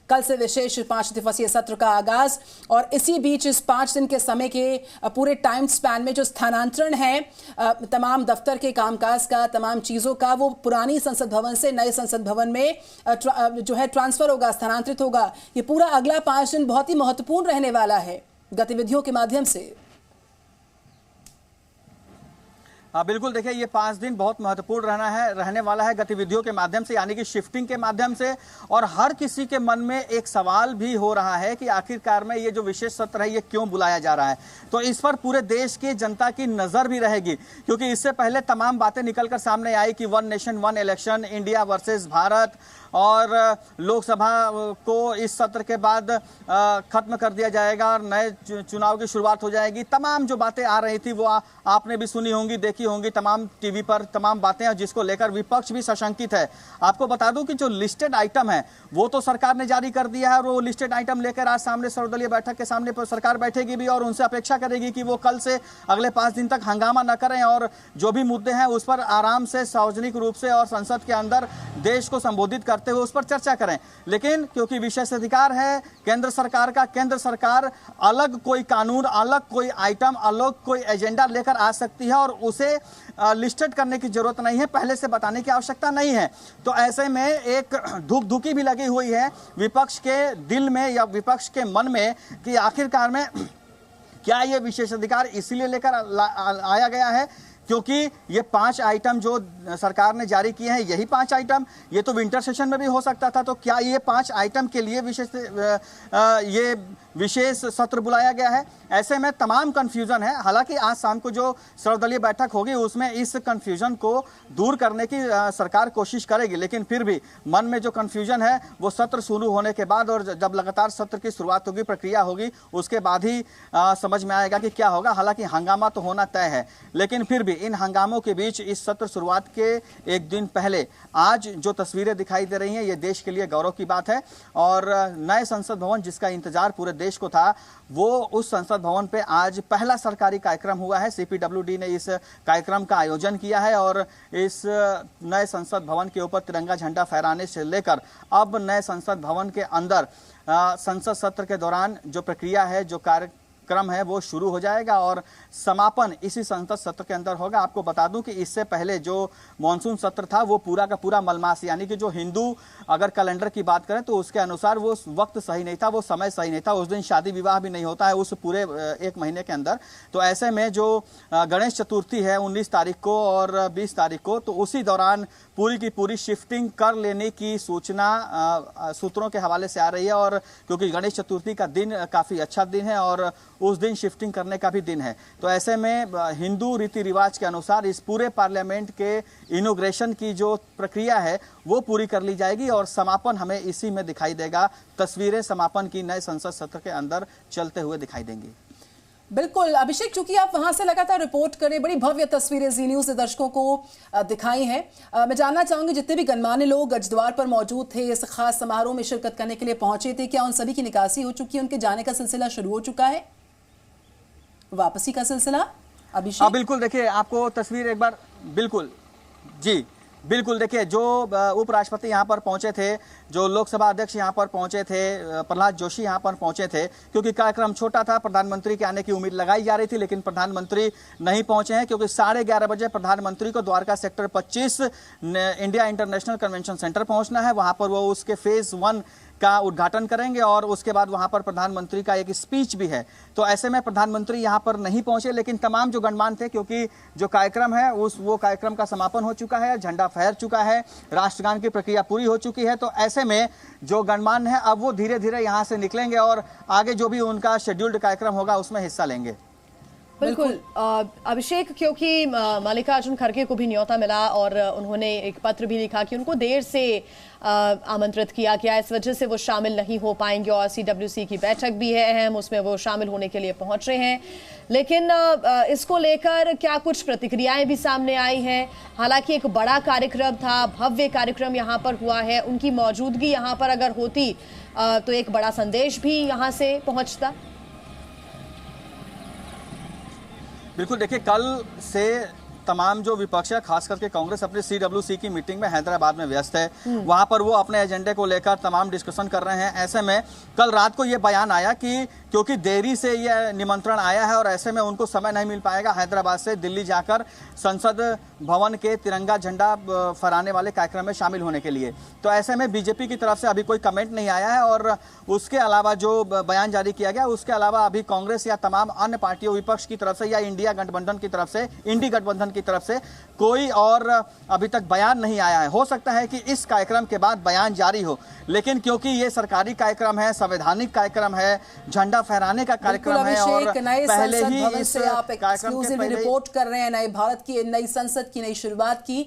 कल से विशेष 5 दिवसीय सत्र का आगाज, और इसी बीच इस 5 दिन के समय के पूरे टाइम स्पैन में जो स्थानांतरण है तमाम दफ्तर के कामकाज का, तमाम चीज़ों का, वो पुरानी संसद भवन से नए संसद भवन में जो है ट्रांसफर होगा, स्थानांतरित होगा। ये पूरा अगला 5 दिन बहुत ही महत्वपूर्ण रहने वाला है गतिविधियों के माध्यम से। बिल्कुल, देखिए ये 5 दिन बहुत महत्वपूर्ण रहने वाला है गतिविधियों के माध्यम से, यानी कि शिफ्टिंग के माध्यम से। और हर किसी के मन में एक सवाल भी हो रहा है कि आखिरकार में ये जो विशेष सत्र है ये क्यों बुलाया जा रहा है। तो इस पर पूरे देश की जनता की नजर भी रहेगी, क्योंकि इससे पहले तमाम बातें निकलकर सामने आई कि 1 nation 1 election, India versus Bharat, और लोकसभा को इस सत्र के बाद खत्म कर दिया जाएगा और नए चुनाव की शुरुआत हो जाएगी। तमाम जो बातें आ रही थी वो आपने भी सुनी होंगी, देखी होंगी तमाम टीवी पर, तमाम बातें, जिसको लेकर विपक्ष भी सशंकित है। आपको बता दूं कि जो लिस्टेड आइटम है वो तो सरकार ने जारी कर दिया है, और वो लिस्टेड आइटम लेकर आज सामने सर्वदलीय बैठक के सामने पर सरकार बैठेगी भी, और उनसे अपेक्षा करेगी कि वो कल से अगले 5 दिन तक हंगामा न करें और जो भी मुद्दे हैं उस पर आराम से सार्वजनिक रूप से और संसद के अंदर देश को संबोधित करते हुए उस पर चर्चा करें। लेकिन क्योंकि विशेषाधिकार है केंद्र सरकार का, केंद्र सरकार अलग कोई कानून, अलग कोई आइटम, अलग कोई एजेंडा लेकर आ सकती है, और उसे लिस्टेड करने की जरूरत नहीं है, पहले से बताने की आवश्यकता नहीं है। तो ऐसे में एक धुक-धुकी भी लगी हुई है विपक्ष के दिल में या विपक्ष के मन में कि आखिरकार में क्या ये विशेषाधिकार इसीलिए लेकर आया गया है क्योंकि ये 5 आइटम जो सरकार ने जारी किए हैं, यही 5 आइटम, ये तो विंटर सेशन में भी हो सकता था। तो क्या ये 5 आइटम के लिए विशेष सत्र बुलाया गया है? ऐसे में तमाम कंफ्यूजन है। हालांकि आज शाम को जो सर्वदलीय बैठक होगी उसमें इस कंफ्यूजन को दूर करने की सरकार कोशिश करेगी, लेकिन फिर भी मन में जो कंफ्यूजन है वो सत्र शुरू होने के बाद और जब लगातार सत्र की शुरुआत होगी, प्रक्रिया होगी, उसके बाद ही समझ में आएगा कि क्या होगा। हालांकि हंगामा तो होना तय है, लेकिन फिर भी इन हंगामों के बीच इस सत्र शुरुआत के एक दिन पहले आज जो तस्वीरें दिखाई दे रही हैं ये देश के लिए गौरव की बात है। और नए संसद भवन जिसका इंतजार पूरे देश को था, वो उस संसद भवन पे आज पहला सरकारी कार्यक्रम हुआ है। सीपीडब्ल्यूडी ने इस कार्यक्रम का आयोजन किया है और इस नए संसद भवन के ऊपर तिरंगा झंडा फहराने से लेकर अब नए संसद भवन के अंदर संसद सत्र के दौरान जो प्रक्रिया है, जो कार्यक्रम है वो शुरू हो जाएगा और समापन इसी संसद सत्र के अंदर होगा। आपको बता दूं कि इससे पहले जो मॉनसून सत्र था वो पूरा का पूरा मलमास, यानी कि जो हिंदू अगर कैलेंडर की बात करें तो उसके अनुसार वो वक्त सही नहीं था, वो समय सही नहीं था। उस दिन शादी विवाह भी नहीं होता है उस पूरे एक महीने के अंदर। तो ऐसे में जो गणेश चतुर्थी है 19 तारीख को और 20 तारीख को, तो उसी दौरान पूरी की पूरी शिफ्टिंग कर लेने की सूचना सूत्रों के हवाले से आ रही है। और क्योंकि गणेश चतुर्थी का दिन काफ़ी अच्छा दिन है और उस दिन शिफ्टिंग करने का भी दिन है, तो ऐसे में हिंदू रीति रिवाज के अनुसार इस पूरे पार्लियामेंट के इनॉग्रेशन की जो प्रक्रिया है वो पूरी कर ली जाएगी और समापन हमें इसी में दिखाई देगा। तस्वीरें समापन की नए संसद सत्र के अंदर चलते हुए दिखाई देंगी। बिल्कुल अभिषेक, चूंकि आप वहां से लगातार रिपोर्ट करें, बड़ी भव्य तस्वीरें जी न्यूज़ ने दर्शकों को दिखाई हैं। मैं जानना चाहूंगी जितने भी गणमान्य लोग गजद्वार पर मौजूद थे, इस खास समारोह में शिरकत करने के लिए पहुंचे थे, क्या उन सभी की निकासी हो चुकी है? उनके जाने का सिलसिला शुरू हो चुका है, वापसी का सिलसिला? अभिषेक बिल्कुल, देखिए आपको तस्वीर एक बार, बिल्कुल जी बिल्कुल, देखिए जो उपराष्ट्रपति यहाँ पर पहुंचे थे, जो लोकसभा अध्यक्ष यहाँ पर पहुंचे थे, प्रहलाद जोशी यहाँ पर पहुंचे थे। क्योंकि कार्यक्रम छोटा था, प्रधानमंत्री के आने की उम्मीद लगाई जा रही थी, लेकिन प्रधानमंत्री नहीं पहुंचे हैं क्योंकि 11:30 बजे प्रधानमंत्री को Dwarka sector 25 India international convention centre पहुंचना है। वहां पर वो उसके फेज 1 का उद्घाटन करेंगे और उसके बाद वहां पर प्रधानमंत्री का एक स्पीच भी है। तो ऐसे में प्रधानमंत्री यहां पर नहीं पहुंचे, लेकिन तमाम जो गणमान्य थे, क्योंकि जो कार्यक्रम है वो कार्यक्रम का समापन हो चुका है, झंडा फहर चुका है, राष्ट्रगान की प्रक्रिया पूरी हो चुकी है। तो ऐसे में जो गणमान्य है अब वो धीरे धीरे यहां से निकलेंगे और आगे जो भी उनका शेड्यूल्ड कार्यक्रम होगा उसमें हिस्सा लेंगे। बिल्कुल अभिषेक, क्योंकि मल्लिकार्जुन खड़गे को भी न्योता मिला और उन्होंने एक पत्र भी लिखा कि उनको देर से आमंत्रित किया गया, इस वजह से वो शामिल नहीं हो पाएंगे और सीडब्ल्यूसी की बैठक भी है अहम, उसमें वो शामिल होने के लिए पहुंच रहे हैं। लेकिन इसको लेकर क्या कुछ प्रतिक्रियाएं भी सामने आई हैं? हालांकि एक बड़ा कार्यक्रम था, भव्य कार्यक्रम यहाँ पर हुआ है, उनकी मौजूदगी यहाँ पर अगर होती तो एक बड़ा संदेश भी यहाँ से पहुँचता। बिल्कुल, देखिए कल से तमाम जो विपक्ष है, खास करके कांग्रेस, अपनी CWC की मीटिंग में हैदराबाद में व्यस्त है। वहां पर वो अपने एजेंडे को लेकर तमाम डिस्कशन कर रहे हैं। ऐसे में कल रात को ये बयान आया कि क्योंकि देरी से ये निमंत्रण आया है और ऐसे में उनको समय नहीं मिल पाएगा हैदराबाद से दिल्ली जाकर संसद भवन के तिरंगा झंडा फहराने वाले कार्यक्रम में शामिल होने के लिए। तो ऐसे में बीजेपी की तरफ से अभी कोई कमेंट नहीं आया है और उसके अलावा जो बयान जारी किया गया उसके अलावा अभी कांग्रेस या तमाम अन्य पार्टियों, विपक्ष की तरफ से या इंडिया गठबंधन की तरफ से, इंडी गठबंधन की तरफ से कोई और अभी तक बयान नहीं आया है। हो सकता है कि इस कार्यक्रम के बाद बयान जारी हो, लेकिन क्योंकि ये सरकारी कार्यक्रम है, संवैधानिक कार्यक्रम है, झंडा फहराने का कार्यक्रम है और पहले ही इस आप एक्सक्लूसिवली रिपोर्ट कर रहे हैं नए भारत की, नई संसद की नई शुरुआत की।